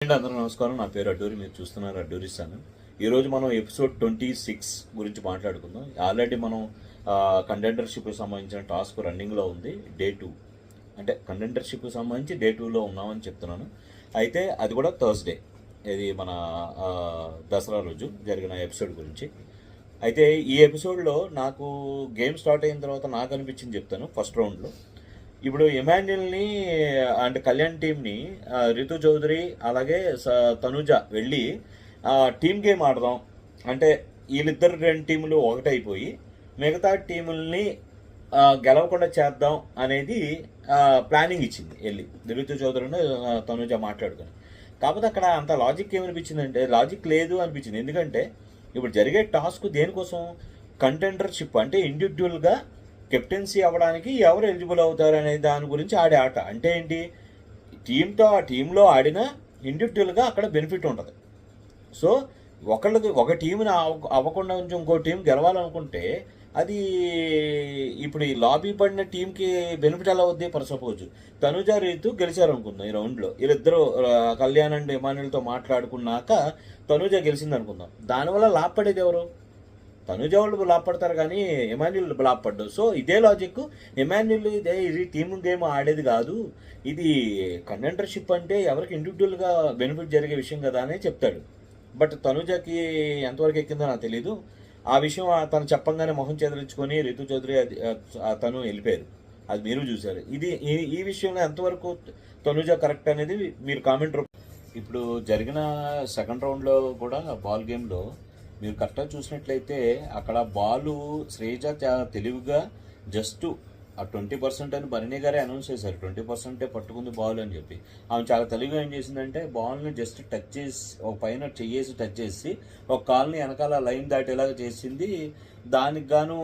అందరూ నమస్కారం. నా పేరు అడ్డూరి. మీరు చూస్తున్నారు అడ్డూరి ఛానల్. ఈరోజు మనం ఎపిసోడ్ 26 గురించి మాట్లాడుకుందాం. ఆల్రెడీ మనం కంటెండర్షిప్కి సంబంధించిన టాస్క్ రన్నింగ్లో ఉంది. డే 2 అంటే కంటెండర్షిప్కి సంబంధించి డే 2లో ఉన్నామని చెప్తున్నాను. అయితే అది కూడా థర్స్డే, ఇది మన దసరా రోజు జరిగిన ఎపిసోడ్ గురించి. అయితే ఈ ఎపిసోడ్లో నాకు గేమ్ స్టార్ట్ అయిన తర్వాత నాకు అనిపించింది చెప్తాను. ఫస్ట్ రౌండ్లో ఇప్పుడు ఎమాన్యుల్ని అండ్ కళ్యాణ్ టీంని రితు చౌదరి అలాగే తనుజ వెళ్ళి టీమ్ గేమ్ ఆడదాం అంటే వీళ్ళిద్దరు రెండు టీములు ఒకటైపోయి మిగతా టీముల్ని గెలవకుండా చేద్దాం అనేది ప్లానింగ్ ఇచ్చింది. వెళ్ళి రితు చౌదరిని తనుజ మాట్లాడుకుని. కాకపోతే అక్కడ అంత లాజిక్ ఏమనిపించిందంటే లాజిక్ లేదు అనిపించింది. ఎందుకంటే ఇప్పుడు జరిగే టాస్క్ దేనికోసం, కంటెండర్షిప్ అంటే ఇండివిజువల్గా కెప్టెన్సీ అవ్వడానికి ఎవరు ఎలిజిబుల్ అవుతారు అనే దాని గురించి ఆడే ఆట. అంటే ఏంటి, టీంతో ఆ టీంలో ఆడిన ఇండివిజువల్గా అక్కడ బెనిఫిట్ ఉంటుంది. సో ఒక టీంని అవ్వకుండా నుంచి ఇంకో టీం గెలవాలనుకుంటే అది ఇప్పుడు ఈ లాబీ పడిన టీంకి బెనిఫిట్ ఎలా అవుద్ది. ఫర్ సపోజ్ తనుజ రీతు గెలిచారు అనుకుందాం ఈ రౌండ్లో, వీళ్ళిద్దరూ కళ్యాణ్ అండ్ ఎమాన్యుల్తో మాట్లాడుకున్నాక తనుజ గెలిచింది అనుకుందాం. దానివల్ల లాభపడేది ఎవరు? తనుజ వాళ్ళు లాభపడతారు కానీ ఎమాన్యుల్ లాభపడ్డు. సో ఇదే లాజిక్, ఎమాన్యుల్ ఇది టీమ్ గేమ్ ఆడేది కాదు, ఇది కంటెండర్షిప్ అంటే ఎవరికి ఇండివిజువల్గా బెనిఫిట్ జరిగే విషయం కదా అని చెప్తాడు. బట్ తనుజకి ఎంతవరకు ఎక్కిందో నాకు తెలీదు. ఆ విషయం తను చెప్పంగానే మొహం చెదిరించుకొని రితు చౌదరి తను వెళ్ళిపోయారు. అది మీరు చూశారు. ఇది ఈ విషయంలో ఎంతవరకు తనుజ కరెక్ట్ అనేది మీరు కామెంట్. ఇప్పుడు జరిగిన సెకండ్ రౌండ్లో కూడా బాల్ గేమ్లో మీరు కరెక్ట్గా చూసినట్లయితే అక్కడ బాలు శ్రేజ చాలా తెలివిగా జస్ట్ ఆ 20% అని భరణి గారే అనౌన్స్ చేశారు. 20% పట్టుకుంది బాల్ అని చెప్పి. ఆమె చాలా తెలివిగా ఏం చేసిందంటే బాల్ని జస్ట్ టచ్ చేసి ఒక పైన చెయ్యేసి టచ్ చేసి ఒక కాల్ని వెనకాల లైన్ దాటేలాగా చేసింది. దానికి గాను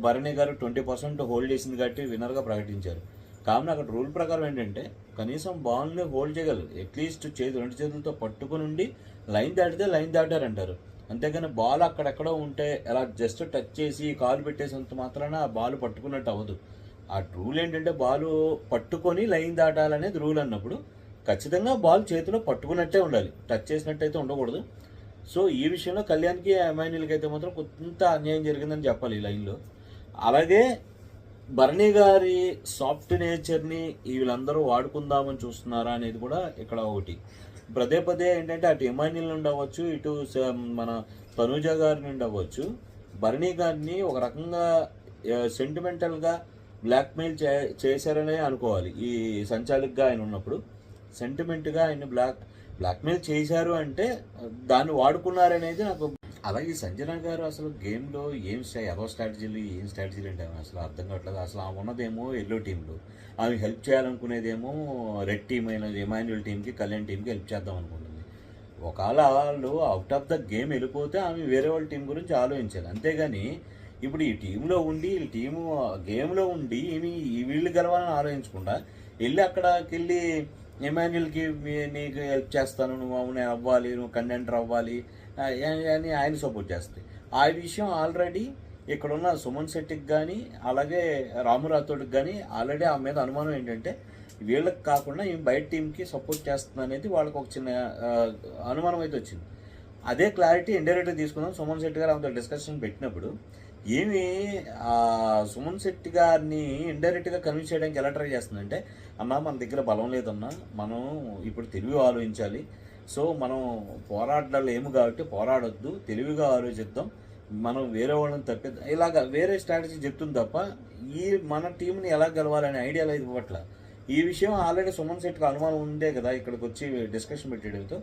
భరణి గారు 20% హోల్డ్ చేసింది కాబట్టి విన్నర్గా ప్రకటించారు. కావున అక్కడ రూల్ ప్రకారం ఏంటంటే కనీసం బాల్ని హోల్డ్ చేయగలరు. అట్లీస్ట్ రెండు చేతులతో పట్టుకుని ఉండి లైన్ దాటితే లైన్ దాటారంటారు. అంతేగాని బాల్ అక్కడెక్కడో ఉంటే అలా జస్ట్ టచ్ చేసి కాలు పెట్టేసినంత మాత్రాన ఆ బాల్ పట్టుకున్నట్టు అవ్వదు. ఆ రూల్ ఏంటంటే బాల్ పట్టుకొని లైన్ దాటాలనేది రూల్ అన్నప్పుడు ఖచ్చితంగా బాల్ చేతిలో పట్టుకున్నట్టే ఉండాలి, టచ్ చేసినట్టయితే ఉండకూడదు. సో ఈ విషయంలో కళ్యాణ్కి ఎమాన్యుల్కి అయితే మాత్రం కొంత అన్యాయం జరిగిందని చెప్పాలి ఈ లైన్లో. అలాగే భరణి గారి సాఫ్ట్ నేచర్ని వీళ్ళందరూ వాడుకుందామని చూస్తున్నారా అనేది కూడా ఇక్కడ ఒకటి. పదే ఏంటంటే అటు ఎమాన్యుల్ నుండి అవ్వచ్చు, ఇటు మన తనుజ గారి నుండి అవ్వచ్చు, భరణి గారిని ఒక రకంగా సెంటిమెంటల్గా బ్లాక్మెయిల్ చేశారనే అనుకోవాలి. ఈ సంచాలకుగా ఆయన ఉన్నప్పుడు సెంటిమెంట్గా ఆయన బ్లాక్మెయిల్ చేశారు అంటే దాన్ని వాడుకున్నారనేది నాకు. అలాగే సంజన గారు అసలు గేమ్లో ఎవరో స్ట్రాటజీలు అంటే అసలు అర్థం కావట్లేదు. అసలు ఆమె ఉన్నదేమో ఎల్లో టీంలో, ఆమె హెల్ప్ చేయాలనుకునేదేమో రెడ్ టీం అయిన ఎమాన్యుల్ టీంకి కళ్యాణ్ టీంకి హెల్ప్ చేద్దాం అనుకుంటుంది. ఒకవేళ వాళ్ళు అవుట్ ఆఫ్ ద గేమ్ వెళ్ళిపోతే ఆమె వేరే వాళ్ళ టీం గురించి ఆలోచించాలి. అంతేగాని ఇప్పుడు ఈ టీంలో ఉండి టీము గేమ్లో ఉండి వీళ్ళు గెలవాలని ఆలోచించకుండా వెళ్ళి అక్కడికి వెళ్ళి ఎమాన్యుల్కి నీకు హెల్ప్ చేస్తాను, నువ్వు నేను అవ్వాలి, నువ్వు కంటెండర్ అవ్వాలి అని ఆయన సపోర్ట్ చేస్తాయి. ఆ విషయం ఆల్రెడీ ఇక్కడున్న సుమన్ శెట్టికి కానీ అలాగే రాము రాథోడ్కి కానీ ఆల్రెడీ ఆ మీద అనుమానం ఏంటంటే వీళ్ళకి కాకుండా ఈమె బయట టీంకి సపోర్ట్ చేస్తుంది అనేది వాళ్ళకి ఒక చిన్న అనుమానం అయితే వచ్చింది. అదే క్లారిటీ ఇండైరెక్ట్గా తీసుకుందాం. సుమన్ శెట్టి గారు అంత డిస్కషన్ పెట్టినప్పుడు సుమన్ శెట్టి గారిని ఇండైరెక్ట్గా కన్విన్స్ చేయడానికి ఎలా ట్రై చేస్తుందంటే, అన్నా మన దగ్గర బలం లేదన్నా, మనం ఇప్పుడు తెలివి ఆలోచించాలి. సో మనం పోరాటాలు ఏమి కాబట్టి పోరాడొద్దు, తెలివిగా ఆలోచిద్దాం, మనం వేరే వాళ్ళని తప్పిద్దాం, ఇలాగా వేరే స్ట్రాటజీ చెప్తుంది తప్ప మన టీంని ఎలా గెలవాలనే ఐడియా లేదు ఇవ్వట్ల. ఈ విషయం ఆల్రెడీ సుమన్ శెట్టికి అనుమానం ఉందే కదా ఇక్కడికి వచ్చి డిస్కషన్ పెట్టేయడంతో.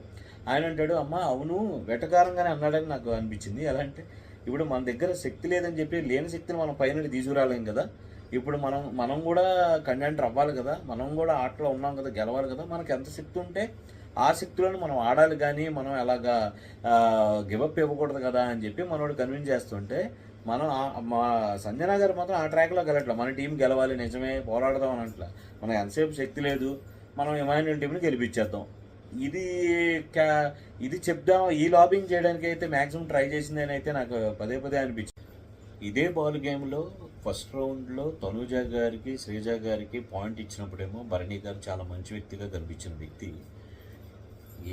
ఆయన అంటాడు, అమ్మ అవును వెటకారంగానే అన్నాడని నాకు అనిపించింది. ఎలా అంటే ఇప్పుడు మన దగ్గర శక్తి లేదని చెప్పి లేని శక్తిని మనం పైన తీసుకురాలేం కదా. ఇప్పుడు మనం కూడా కంటెండర్ అవ్వాలి కదా, మనం కూడా ఆటలో ఉన్నాం కదా, గెలవాలి కదా. మనకు ఎంత శక్తి ఉంటే ఆ శక్తులను మనం ఆడాలి కానీ మనం ఎలాగా గివప్ ఇవ్వకూడదు కదా అని చెప్పి మనోడు కన్విన్స్ చేస్తుంటే మా సంజన గారు మాత్రం ఆ ట్రాక్లో గెలట్లా. మన టీం గెలవాలి, నిజమే పోరాడదాం అని అట్లా. మనకు ఎంతసేపు శక్తి లేదు, మనం ఎమాన్యుల్ టీంని గెలిపించేద్దాం, ఇది చెప్దాం. ఈ లాబింగ్ చేయడానికి అయితే మ్యాక్సిమం ట్రై చేసింది అని అయితే నాకు పదే అనిపించింది. ఇదే బాల్ గేమ్లో ఫస్ట్ రౌండ్లో తనుజ గారికి శ్రీజ గారికి పాయింట్ ఇచ్చినప్పుడేమో భరణి గారు చాలా మంచి వ్యక్తిగా కనిపించిన వ్యక్తి.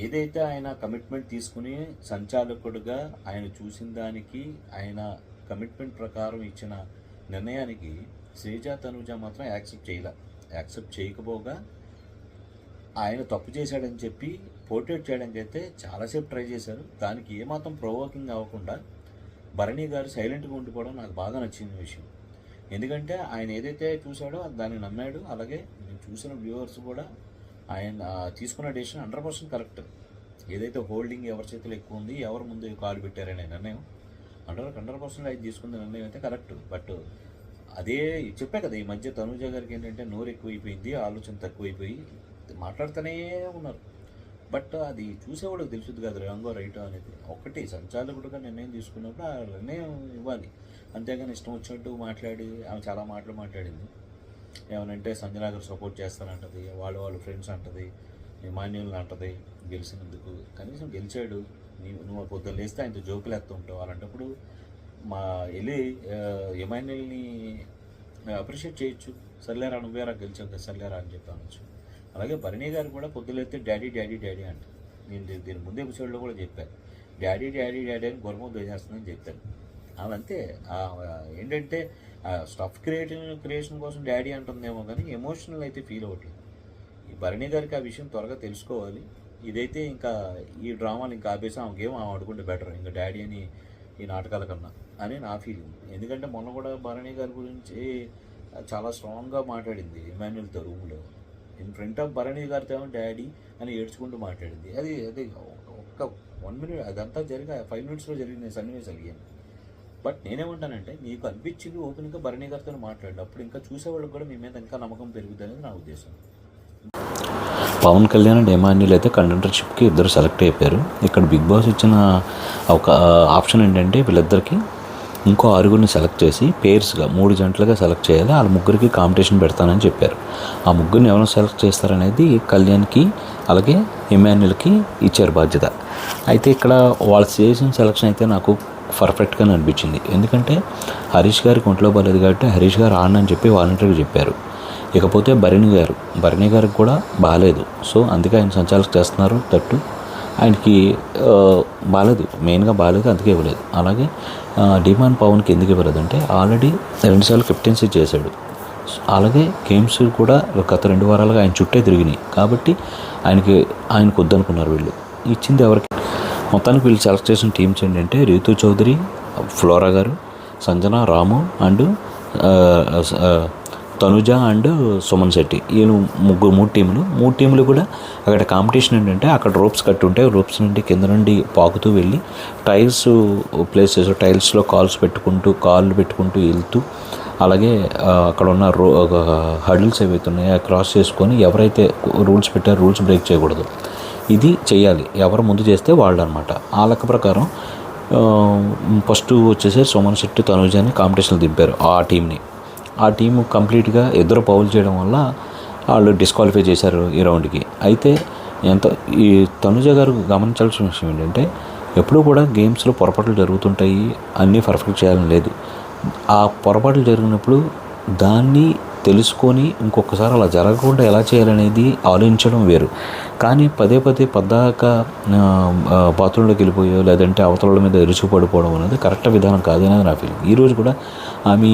ఏదైతే ఆయన కమిట్మెంట్ తీసుకుని సంచాలకుడిగా ఆయన చూసిన దానికి, ఆయన కమిట్మెంట్ ప్రకారం ఇచ్చిన నిర్ణయానికి శ్రీజ తనుజ మాత్రం యాక్సెప్ట్ చేయకపోగా ఆయన తప్పు చేశాడని చెప్పి పోర్ట్రేట్ చేయడానికి అయితే చాలాసేపు ట్రై చేశారు. దానికి ఏమాత్రం ప్రొవోకింగ్ అవ్వకుండా భరణి గారు సైలెంట్గా ఉండిపోవడం నాకు బాగా నచ్చిన విషయం. ఎందుకంటే ఆయన ఏదైతే చూశాడో దాన్ని నమ్మాడు. అలాగే నేను చూసిన వ్యూవర్స్ కూడా ఆయన తీసుకున్న డెసిషన్ 100% కరెక్ట్. ఏదైతే హోల్డింగ్ ఎవరి చేతిలో ఎక్కువ ఉంది, ఎవరు ముందు కాలు పెట్టారనే నిర్ణయం 100% ఆయన తీసుకున్న నిర్ణయం అయితే కరెక్ట్. బట్ అదే చెప్పా కదా, ఈ మధ్య తనూజ గారికి ఏంటంటే నోరు ఎక్కువైపోయింది, ఆలోచన తక్కువైపోయి మాట్లాడుతూనే ఉన్నారు. బట్ అది చూసేవాళ్ళకి తెలుసుద్ది కదా రాంగో రైటో అనేది. ఒకటి సంచాలకుడుగా నిర్ణయం తీసుకున్నప్పుడు ఆ నిర్ణయం ఇవ్వాలి, అంతేగాని ఇష్టం వచ్చినట్టు మాట్లాడి ఆమె చాలా మాటలు మాట్లాడింది. ఏమనంటే సంజన గారు సపోర్ట్ చేస్తానంటది, వాళ్ళు ఫ్రెండ్స్ అంటది, ఇమాన్యుల్ని అంటది గెలిచినందుకు. కనీసం గెలిచాడు, నువ్వు పొద్దున్న లేస్తే ఆయనతో జోకులు వేస్తూ ఉంటావు. అలాంటప్పుడు వెళ్ళి ఇమాన్యుల్ని అప్రిషియేట్ చేయొచ్చు. సర్లేరా నువ్వేరా గెలిచావు కదా, సర్లేరా అని చెప్పి అనొచ్చు. అలాగే భరణి గారు కూడా పొద్దులైతే డాడీ అంట. నేను దీని ముందు ఎపిసోడ్లో కూడా చెప్పాను, డాడీ అని గొర్రె వేసేస్తుందని చెప్పాను. అవంతే. ఏంటంటే స్టఫ్ క్రియేషన్ కోసం డాడీ అంటుందేమో కానీ ఎమోషనల్ అయితే ఫీల్ అవ్వట్లేదు. ఈ భరణి గారికి ఆ విషయం త్వరగా తెలుసుకోవాలి. ఇదైతే ఇంకా ఈ డ్రామాలు ఇంకా ఆపేసి ఆమె గేమ్ ఆమె ఆడుకుంటే బెటర్ ఇంకా డాడీ అని ఈ నాటకాల కన్నా అని నా ఫీలింగ్. ఎందుకంటే మొన్న కూడా భరణి గారి గురించి చాలా స్ట్రాంగ్గా మాట్లాడింది ఇమాన్యుల్తో రూమ్లో. ఇన్ ఫ్రంట్ ఆఫ్ భరణి గారితో ఏమో డాడీ అని ఏడ్చుకుంటూ మాట్లాడింది. అది ఒక్క 1 minute అదంతా 5 minutesలో జరిగిన సన్నివేశాలు ఏం. బట్ నేనేమంటానంటే మీకు అనిపించింది ఓపెన్గా భరణి గారితో మాట్లాడి అప్పుడు ఇంకా చూసేవాళ్ళకి కూడా మీ మీద ఇంకా నమ్మకం పెరుగుతుంది అనేది నా ఉద్దేశం. పవన్ కళ్యాణ్ అండ్ ఇమాన్యుల్ అయితే కంటెండర్షిప్కి ఇద్దరు సెలెక్ట్ అయిపోయారు. ఇక్కడ బిగ్ బాస్ ఇచ్చిన ఒక ఆప్షన్ ఏంటంటే వీళ్ళిద్దరికి ఇంకో 6గురిని సెలెక్ట్ చేసి పేర్స్గా 3 జంటలుగా సెలెక్ట్ చేయాలి. వాళ్ళ ముగ్గురికి కాంపిటీషన్ పెడతానని చెప్పారు. ఆ ముగ్గురిని ఎవరైనా సెలెక్ట్ చేస్తారనేది కళ్యాణ్కి అలాగే ఇమాన్యుల్కి ఇచ్చారు బాధ్యత. అయితే ఇక్కడ వాళ్ళు చేసిన సెలక్షన్ అయితే నాకు పర్ఫెక్ట్గానే అనిపించింది. ఎందుకంటే హరీష్ గారికి ఒంట్లో బాగాలేదు కాబట్టి హరీష్ గారు ఆడనని చెప్పి వాలంటీర్గా చెప్పారు. ఇకపోతే భరణి గారికి కూడా బాగాలేదు. సో అందుకే ఆయన సంచాలక చేస్తున్నారు. తట్టు ఆయనకి బాగాలేదు, మెయిన్గా బాగాలేదు, అందుకే ఇవ్వలేదు. అలాగే డిమాండ్ పవన్కి ఎందుకు ఇవ్వలేదు అంటే ఆల్రెడీ 2 సార్లు కెప్టెన్సీ చేశాడు. అలాగే గేమ్స్ కూడా గత 2 వారాలుగా ఆయన చుట్టే తిరిగినాయి కాబట్టి ఆయనకు వద్దనుకున్నారు వీళ్ళు. ఇచ్చింది ఎవరికి? మొత్తానికి వీళ్ళు సెలెక్ట్ చేసిన టీమ్స్ ఏంటంటే రీతు చౌదరి, ఫ్లోరా గారు, సంజన, రాము అండ్ తనుజ అండ్ సుమన్ శెట్టి. వీళ్ళు 3 టీములు కూడా అక్కడ కాంపిటీషన్ ఏంటంటే అక్కడ రోప్స్ కట్టి ఉంటాయి. రోప్స్ నుండి కింద నుండి పాకుతూ వెళ్ళి టైల్స్ ప్లేసెస్ టైల్స్లో కాళ్ళు పెట్టుకుంటూ వెళ్తూ అలాగే అక్కడ ఉన్న హడిల్స్ ఏవైతే ఉన్నాయో క్రాస్ చేసుకొని ఎవరైతే రూల్స్ పెట్టారో రూల్స్ బ్రేక్ చేయకూడదు. ఇది చేయాలి. ఎవరు ముందు చేస్తే వాళ్ళు అనమాట. ఆ లెక్క ప్రకారం ఫస్ట్ వచ్చేసి సుమన్ శెట్టి, తనుజని కాంపిటీషన్లు దింపారు ఆ టీము కంప్లీట్గా ఇద్దరు పౌల్ చేయడం వల్ల వాళ్ళు డిస్క్వాలిఫై చేశారు ఈ రౌండ్కి. అయితే ఈ తనుజ గారు గమనించాల్సిన విషయం ఏంటంటే ఎప్పుడూ కూడా గేమ్స్లో పొరపాట్లు జరుగుతుంటాయి, అన్నీ పర్ఫెక్ట్ చేయాలని లేదు. ఆ పొరపాట్లు జరిగినప్పుడు దాన్ని తెలుసుకొని ఇంకొకసారి అలా జరగకుండా ఎలా చేయాలనేది ఆలోచించడం వేరు. కానీ పదే పద్దాక బాత్రూంలోకి వెళ్ళిపోయో లేదంటే అవతల మీద ఎరుచుపడిపోవడం అనేది కరెక్ట్ విధానం కాదనేది నా ఫీలింగ్. ఈరోజు కూడా ఆమె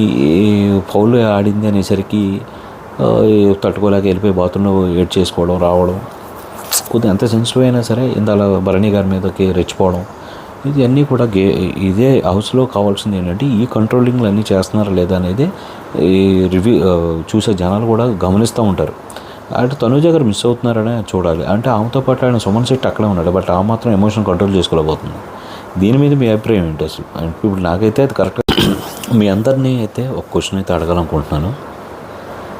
ఫౌల్ ఆడింది అనేసరికి తట్టుకోలేక వెళ్ళిపోయి బాత్రూంలో ఏడ్ చేసుకోవడం రావడం, కొద్దిగా ఎంత సెన్సిటివ్ అయినా సరే ఇందాల భరణి గారి మీదకి రెచ్చిపోవడం, ఇవన్నీ కూడా ఇదే హౌస్లో కావాల్సింది ఏంటంటే ఈ కంట్రోలింగ్లు అన్నీ చేస్తున్నారా లేదా అనేది ఈ చూసే జనాలు కూడా గమనిస్తూ ఉంటారు. అంటే తనుజ గారు మిస్ అవుతున్నారనే చూడాలి. అంటే ఆమెతో పాటు ఆయన సుమన్ శెట్టి అక్కడే ఉన్నాడు, బట్ ఆ మాత్రం ఎమోషన్ కంట్రోల్ చేసుకోలేకపోతుంది. దీని మీద మీ అభిప్రాయం ఏంటి అసలు? ఇప్పుడు నాకైతే అది కరెక్ట్. మీ అందరినీ అయితే ఒక క్వశ్చన్ అయితే అడగాలనుకుంటున్నాను.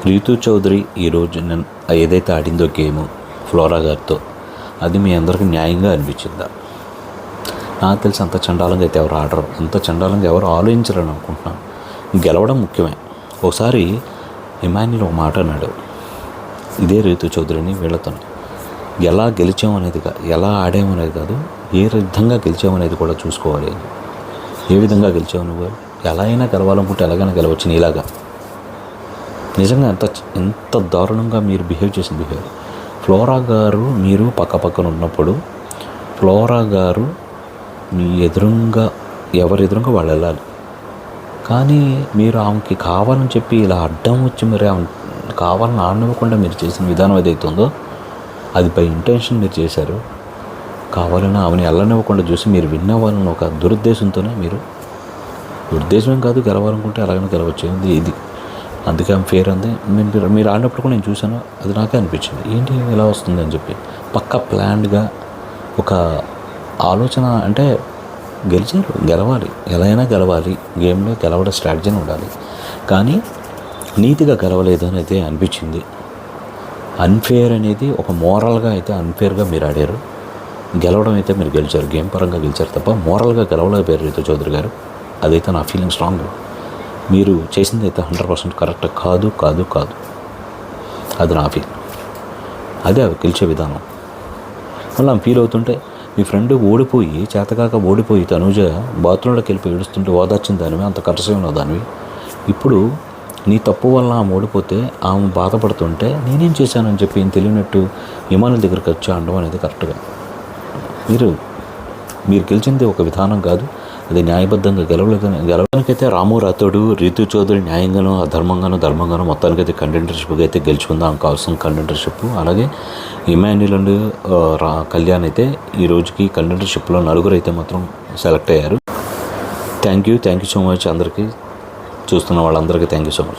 రీతు చౌదరి ఈరోజు నేను ఏదైతే ఆడిందో గేము ఫ్లోరా గారితో, అది మీ అందరికీ న్యాయంగా అనిపించిందా? నాకు తెలిసి అంత చండాలంగా అయితే ఎవరు ఆడరు, అంత చండాలంగా ఎవరు ఆలోచించరని అనుకుంటున్నాను. గెలవడం ముఖ్యమే. ఒకసారి ఇమాన్యుల్ ఒక మాట అన్నాడు, ఇదే రీతు చౌదరిని వీళ్ళతో, ఎలా గెలిచామనేది ఎలా ఆడామనేది కాదు, ఏ విధంగా గెలిచామనేది కూడా చూసుకోవాలి. ఏ విధంగా గెలిచావు నువ్వు? ఎలా అయినా గెలవాలనుకుంటే ఎలాగైనా గెలవచ్చు నీలాగా. నిజంగా ఎంత దారుణంగా మీరు బిహేవ్ చేసిన బిహేవ్. ఫ్లోరా గారు మీరు పక్కన ఉన్నప్పుడు ఫ్లోరా గారు మీ ఎదురుగా ఎవరెదురుగా వాళ్ళు వెళ్ళాలి. కానీ మీరు ఆమెకి కావాలని చెప్పి ఇలా అడ్డం వచ్చి మరి ఆమె కావాలని ఆడనివ్వకుండా మీరు చేసిన విధానం ఏదైతే ఉందో అది బై ఇంటెన్షన్ మీరు చేశారు. కావాలని ఆమెను వెళ్ళనివ్వకుండా చూసి మీరు విన్ అవ్వాలని ఒక దురుద్దేశంతోనే మీరు, ఉద్దేశం కాదు, గెలవాలనుకుంటే అలాగనే గెలవచ్చు ఇది. అందుకే ఆమె ఫేర్ అంది. మీరు ఆడినప్పుడు కూడా నేను చూశాను, అది నాకే అనిపించింది ఏంటి ఇలా వస్తుంది అని చెప్పి. పక్కా ప్లాన్డ్గా ఒక ఆలోచన, అంటే గెలిచారు, గెలవాలి, ఎలా అయినా గెలవాలి, గేమ్లో గెలవడం స్ట్రాటజీని ఉండాలి. కానీ నీతిగా గెలవలేదు అని అయితే అనిపించింది. అన్ఫేర్ అనేది ఒక మోరల్గా అయితే అన్ఫేర్గా మీరు ఆడారు. గెలవడం అయితే మీరు గెలిచారు, గేమ్ పరంగా గెలిచారు తప్ప మోరల్గా గెలవలేకపోయారు రితు చౌదరి గారు. అదైతే నా ఫీలింగ్ స్ట్రాంగ్. మీరు చేసింది అయితే 100% కరెక్ట్ కాదు కాదు కాదు అది నా ఫీల్. అదే గెలిచే విధానం. మళ్ళీ ఆమె ఫీల్ అవుతుంటే మీ ఫ్రెండ్ ఓడిపోయి, చేతకాక ఓడిపోయి తనుజ బాత్రూంలోకి వెళ్ళిపోయి ఏడుస్తుంటే ఓదార్చిన దానివి, అంత కర్టసైన దానివి. ఇప్పుడు నీ తప్పు వల్ల ఆమె ఓడిపోతే ఆమె బాధపడుతుంటే నేనేం చేశానని చెప్పి ఏం తెలియనట్టు విమానాల దగ్గరికి వచ్చి అనడం అనేది కరెక్ట్గా. మీరు గెలిచింది ఒక విధానం కాదు, అది న్యాయబద్ధంగా గెలవడానికైతే రాము రాథోడు, రితు చౌదరి న్యాయంగానో ధర్మంగానో మొత్తానికైతే కంటెండర్షిప్గా అయితే గెలుచుకుందాం కావాల్సిన కంటెండర్షిప్. అలాగే ఇమాన్యుల్ అండ్ కళ్యాణ్ అయితే ఈ రోజుకి కంటెండర్షిప్లో 4 అయితే మాత్రం సెలెక్ట్ అయ్యారు. థ్యాంక్ యూ సో మచ్ అందరికీ, చూస్తున్న వాళ్ళందరికీ థ్యాంక్ యూ సో మచ్.